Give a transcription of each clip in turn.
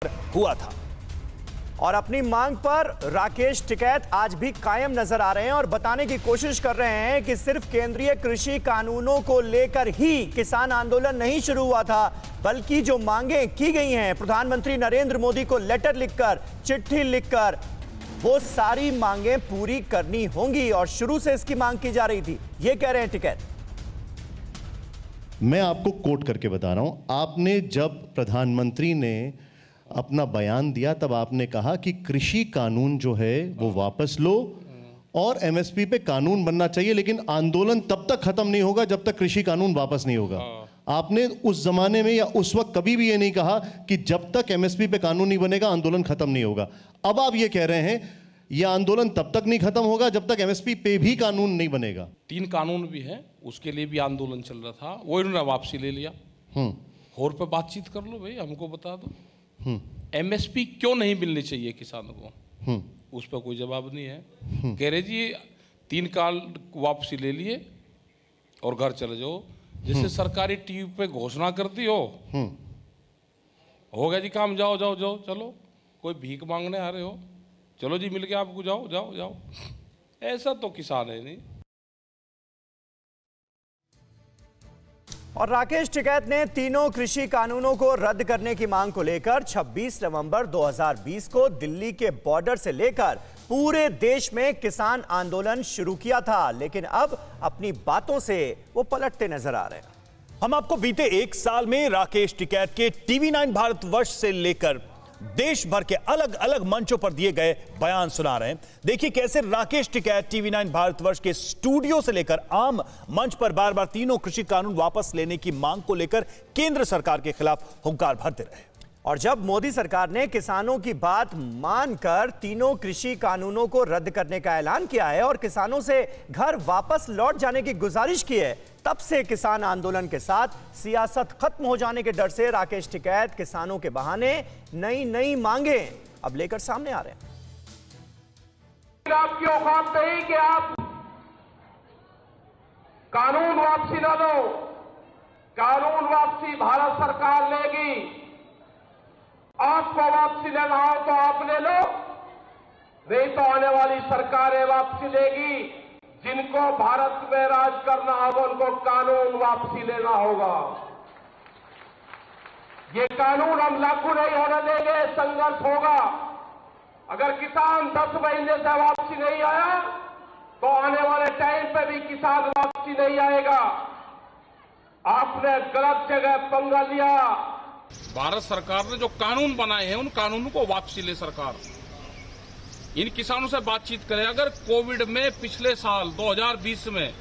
हुआ था। और अपनी मांग पर राकेश टिकैत आज भी कायम नजर आ रहे हैं और बताने की कोशिश कर रहे हैं कि सिर्फ केंद्रीय कृषि कानूनों को लेकर ही किसान आंदोलन नहीं शुरू हुआ था, बल्कि जो मांगे की गई हैं प्रधानमंत्री नरेंद्र मोदी को लेटर लिखकर, चिट्ठी लिखकर, वो सारी मांगे पूरी करनी होंगी और शुरू से इसकी मांग की जा रही थी, ये कह रहे हैं टिकैत। मैं आपको कोट करके बता रहा हूं, आपने जब प्रधानमंत्री ने अपना बयान दिया तब आपने कहा कि कृषि कानून जो है वो वापस लो और एमएसपी पे कानून बनना चाहिए, लेकिन आंदोलन तब तक खत्म नहीं होगा जब तक कृषि कानून वापस नहीं होगा। आपने उस जमाने में या उस वक्त कभी भी ये नहीं कहा कि जब तक एमएसपी पे कानून नहीं बनेगा आंदोलन खत्म नहीं होगा। अब आप ये कह रहे हैं यह आंदोलन तब तक नहीं खत्म होगा जब तक एमएसपी पे भी कानून नहीं बनेगा। 3 कानून भी है, उसके लिए भी आंदोलन चल रहा था, वो इन्होंने वापसी ले लिया। और पे बातचीत कर लो भाई, हमको बता दो एमएसपी क्यों नहीं मिलनी चाहिए किसानों को, उस पर कोई जवाब नहीं है। कह रहे जी 3 काल वापसी ले लिए और घर चले जाओ, जैसे सरकारी टीवी पे घोषणा करती हो गया जी काम, जाओ जाओ जाओ, चलो कोई भीख मांगने आ रहे हो, चलो जी मिल के आपको जाओ जाओ जाओ, ऐसा तो किसान है नहीं। और राकेश टिकैत ने तीनों कृषि कानूनों को रद्द करने की मांग को लेकर 26 नवंबर 2020 को दिल्ली के बॉर्डर से लेकर पूरे देश में किसान आंदोलन शुरू किया था, लेकिन अब अपनी बातों से वो पलटते नजर आ रहे हैं। हम आपको बीते 1 साल में राकेश टिकैत के टीवी 9 भारतवर्ष से लेकर देश भर के अलग अलग मंचों पर दिए गए बयान सुना रहे हैं। देखिए कैसे राकेश टिकैत टीवी 9 भारतवर्ष के स्टूडियो से लेकर आम मंच पर बार बार तीनों कृषि कानून वापस लेने की मांग को लेकर केंद्र सरकार के खिलाफ हुंकार भरते रहे। और जब मोदी सरकार ने किसानों की बात मानकर तीनों कृषि कानूनों को रद्द करने का ऐलान किया है और किसानों से घर वापस लौट जाने की गुजारिश की है, तब से किसान आंदोलन के साथ सियासत खत्म हो जाने के डर से राकेश टिकैत किसानों के बहाने नई नई मांगे अब लेकर सामने आ रहे हैं। आपकी औकात नहीं कि आप कानून वापसी न लो, कानून वापसी भारत सरकार लेगी। आपको वापसी लेना हो तो आप ले लो, नहीं तो आने वाली सरकारें वापसी लेगी। जिनको भारत में राज करना होगा उनको कानून वापसी लेना होगा। ये कानून हम लागू नहीं होने देंगे, संघर्ष होगा। अगर किसान 10 महीने से वापसी नहीं आया तो आने वाले टाइम पे भी किसान वापसी नहीं आएगा। आपने गलत जगह पंगा लिया। भारत सरकार ने जो कानून बनाए हैं उन कानूनों को वापसी ले सरकार, इन किसानों से बातचीत करें। अगर कोविड में पिछले साल 2020 में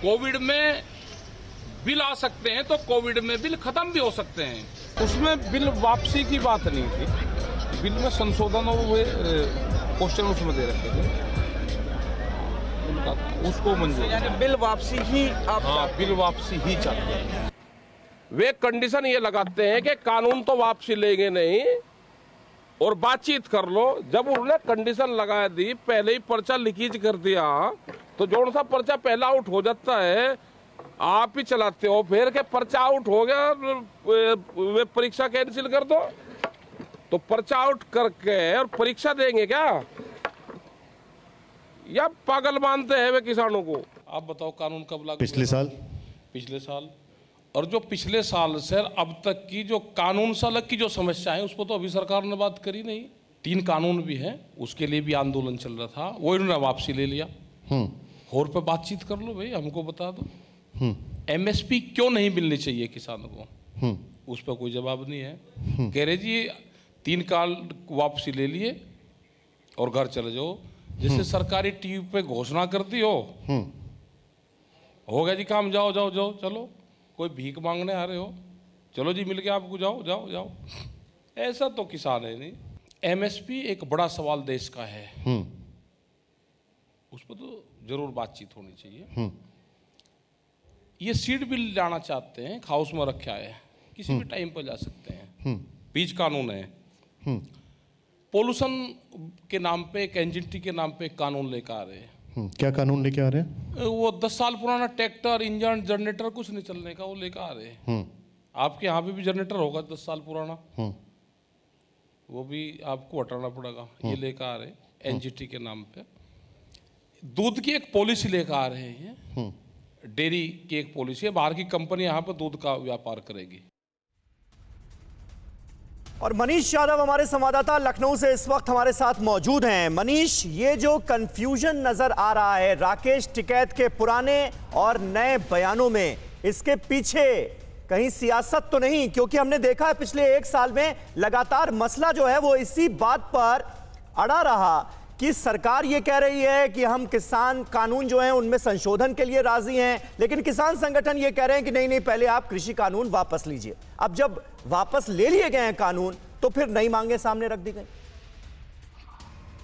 कोविड में बिल आ सकते हैं तो कोविड में बिल खत्म भी हो सकते हैं, उसमें बिल वापसी की बात नहीं थी। बिल में संशोधन हुए क्वेश्चन उसमें दे रखे थे, उसको मंजूर, यानी बिल वापसी ही आप, हाँ बिल वापसी ही चाहते हैं। वे कंडीशन ये लगाते हैं कि कानून तो वापसी लेंगे नहीं और बातचीत कर लो। जब उन्होंने कंडीशन लगा दी, पहले ही पर्चा लीकेज कर दिया, तो जो सा पर्चा पहला आउट हो जाता है आप ही चलाते हो, फिर के पर्चा आउट हो गया वे परीक्षा कैंसिल कर दो, तो पर्चा आउट करके और परीक्षा देंगे क्या? या पागल मानते हैं वे किसानों को? आप बताओ कानून कब लागू? पिछले साल। और जो पिछले साल से अब तक की जो कानून से अलग की जो समस्या है उस पर तो अभी सरकार ने बात करी नहीं। 3 कानून भी है, उसके लिए भी आंदोलन चल रहा था, वो इन्होंने वापसी ले लिया। और पे बातचीत कर लो भाई, हमको बता दो एमएसपी क्यों नहीं मिलनी चाहिए किसानों को, उस पर कोई जवाब नहीं है। कह रहे जी 3 काल वापसी ले लिए और घर चले जाओ, जैसे सरकारी टीवी पे घोषणा करती हो गया जी काम, जाओ जाओ जाओ, चलो कोई भीख मांगने आ रहे हो, चलो जी मिल के आपको जाओ जाओ जाओ, ऐसा तो किसान है नहीं। एमएसपी एक बड़ा सवाल देश का है, उस पर तो जरूर बातचीत होनी चाहिए। ये सीड बिल लाना चाहते हैं, हाउस में रखा है, किसी भी टाइम पर जा सकते हैं। बीज कानून है, पोल्यूशन के नाम पे, एक एनजीटी के नाम पे एक कानून लेकर आ रहे हैं। क्या कानून लेके आ रहे हैं? वो 10 साल पुराना ट्रैक्टर, इंजन, जनरेटर कुछ नहीं चलने का, वो लेकर आ रहे हैं। आपके यहाँ पे भी जनरेटर होगा 10 साल पुराना, वो भी आपको हटाना पड़ेगा। ये लेकर आ रहे एनजीटी के नाम पे दूध की एक पॉलिसी लेकर आ रहे हैं, डेयरी की एक पॉलिसी है, बाहर की कंपनी यहाँ पर दूध का व्यापार करेगी। और मनीष यादव हमारे संवाददाता लखनऊ से इस वक्त हमारे साथ मौजूद हैं। मनीष, ये जो कंफ्यूजन नजर आ रहा है राकेश टिकैत के पुराने और नए बयानों में, इसके पीछे कहीं सियासत तो नहीं? क्योंकि हमने देखा है पिछले एक साल में लगातार मसला जो है वो इसी बात पर अड़ा रहा कि सरकार ये कह रही है कि हम किसान कानून जो हैं उनमें संशोधन के लिए राजी हैं, लेकिन किसान संगठन ये कह रहे हैं कि नहीं नहीं, पहले आप कृषि कानून वापस लीजिए। अब जब वापस ले लिए गए हैं कानून, तो फिर नई मांगें सामने रख दी गई।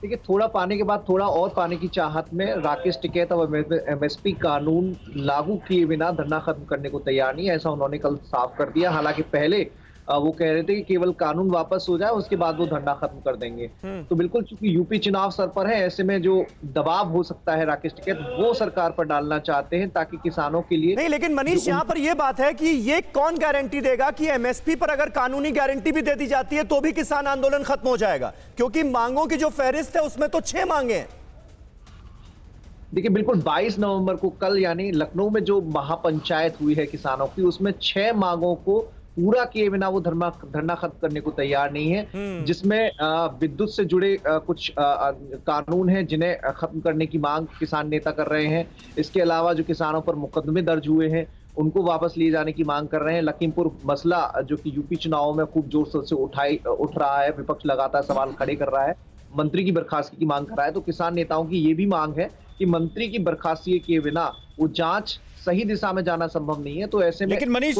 देखिए, थोड़ा पाने के बाद थोड़ा और पाने की चाहत में राकेश टिकैत और एमएसपी कानून लागू किए बिना धरना खत्म करने को तैयार नहीं है, ऐसा उन्होंने कल साफ कर दिया। हालांकि पहले वो कह रहे थे कि केवल कानून वापस हो जाए उसके बाद वो धरना खत्म कर देंगे। तो बिल्कुल, चूंकि यूपी चुनाव सर पर है, ऐसे में जो दबाव हो सकता है राकेश टिकैत वो सरकार पर डालना चाहते हैं ताकि किसानों के लिए नहीं। लेकिन मनीष, यहाँ पर यह बात है कि ये कौन गारंटी देगा कि एमएसपी पर अगर कानूनी गारंटी भी दे दी जाती है तो भी किसान आंदोलन खत्म हो जाएगा? क्योंकि मांगों की जो फहरिस्त है उसमें तो 6 मांगे हैं। देखिए, बिल्कुल 22 नवंबर को कल यानी लखनऊ में जो महापंचायत हुई है किसानों की, उसमें 6 मांगों को पूरा किए बिना वो धरना खत्म करने को तैयार नहीं है, जिसमें विद्युत से जुड़े कुछ कानून हैं जिन्हें खत्म करने की मांग किसान नेता कर रहे हैं। इसके अलावा जो किसानों पर मुकदमे दर्ज हुए हैं उनको वापस लिए जाने की मांग कर रहे हैं। लखीमपुर मसला जो कि यूपी चुनावों में खूब जोर शोर से उठ रहा है, विपक्ष लगातार सवाल खड़े कर रहा है, मंत्री की बर्खास्तगी की मांग कर रहा है। तो किसान नेताओं की ये भी मांग है कि मंत्री की बर्खास्तगी किए बिना वो जांच सही दिशा में जाना संभव नहीं है। तो ऐसे में लेकिन मनीष,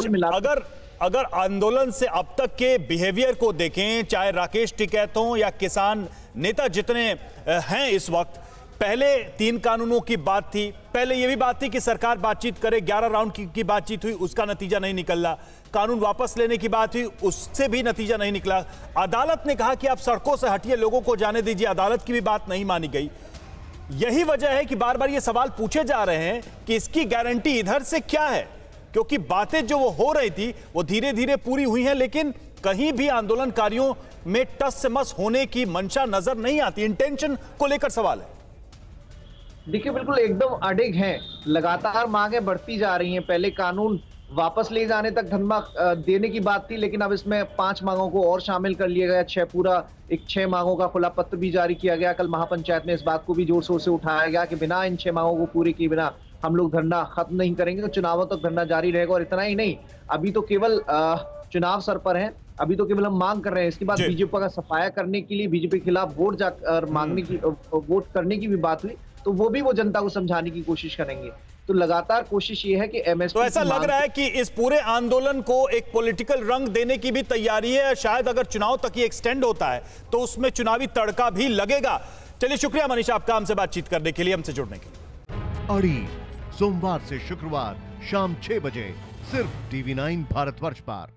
अगर आंदोलन से अब तक के बिहेवियर को देखें, चाहे राकेश टिकैत हो या किसान नेता जितने हैं इस वक्त, पहले 3 कानूनों की बात थी, पहले यह भी बात थी कि सरकार बातचीत करे, 11 राउंड की बातचीत हुई, उसका नतीजा नहीं निकला। कानून वापस लेने की बात हुई, उससे भी नतीजा नहीं निकला। अदालत ने कहा कि आप सड़कों से हटिए, लोगों को जाने दीजिए, अदालत की भी बात नहीं मानी गई। यही वजह है कि बार बार ये सवाल पूछे जा रहे हैं कि इसकी गारंटी इधर से क्या है, क्योंकि बातें जो वो हो रही थी वो धीरे धीरे पूरी हुई हैं, लेकिन कहीं भी आंदोलनकारियों में टस से मस होने की मंशा नजर नहीं आती। इंटेंशन को लेकर सवाल है। देखिए, बिल्कुल एकदम अडिग हैं, लगातार मांगे बढ़ती जा रही हैं। पहले कानून वापस ले जाने तक धरना देने की बात थी, लेकिन अब इसमें 5 मांगों को और शामिल कर लिया गया। 6 मांगों का खुला पत्र भी जारी किया गया। कल महापंचायत में इस बात को भी जोर शोर से उठाया गया कि बिना इन 6 मांगों को पूरे किए बिना हम लोग धरना खत्म नहीं करेंगे, तो चुनावों तक धरना जारी रहेगा। और इतना ही नहीं, अभी तो केवल चुनाव सर पर है, अभी तो केवल हम मांग कर रहे हैं। इसके बाद बीजेपी का सफाया करने के लिए बीजेपी के खिलाफ वोट जाकर मांगने की, वोट करने की भी बात हुई, तो वो भी वो जनता को समझाने की कोशिश करेंगे। तो लगातार कोशिश ये है कि एमएसपी, तो ऐसा लग रहा है कि इस पूरे आंदोलन को एक पॉलिटिकल रंग देने की भी तैयारी है। शायद अगर चुनाव तक ये एक्सटेंड होता है तो उसमें चुनावी तड़का भी लगेगा। चलिए, शुक्रिया मनीष आपका हमसे बातचीत करने के लिए, हमसे जुड़ने के लिए। अड़ी सोमवार से शुक्रवार शाम 6 बजे सिर्फ TV9 भारतवर्ष पर।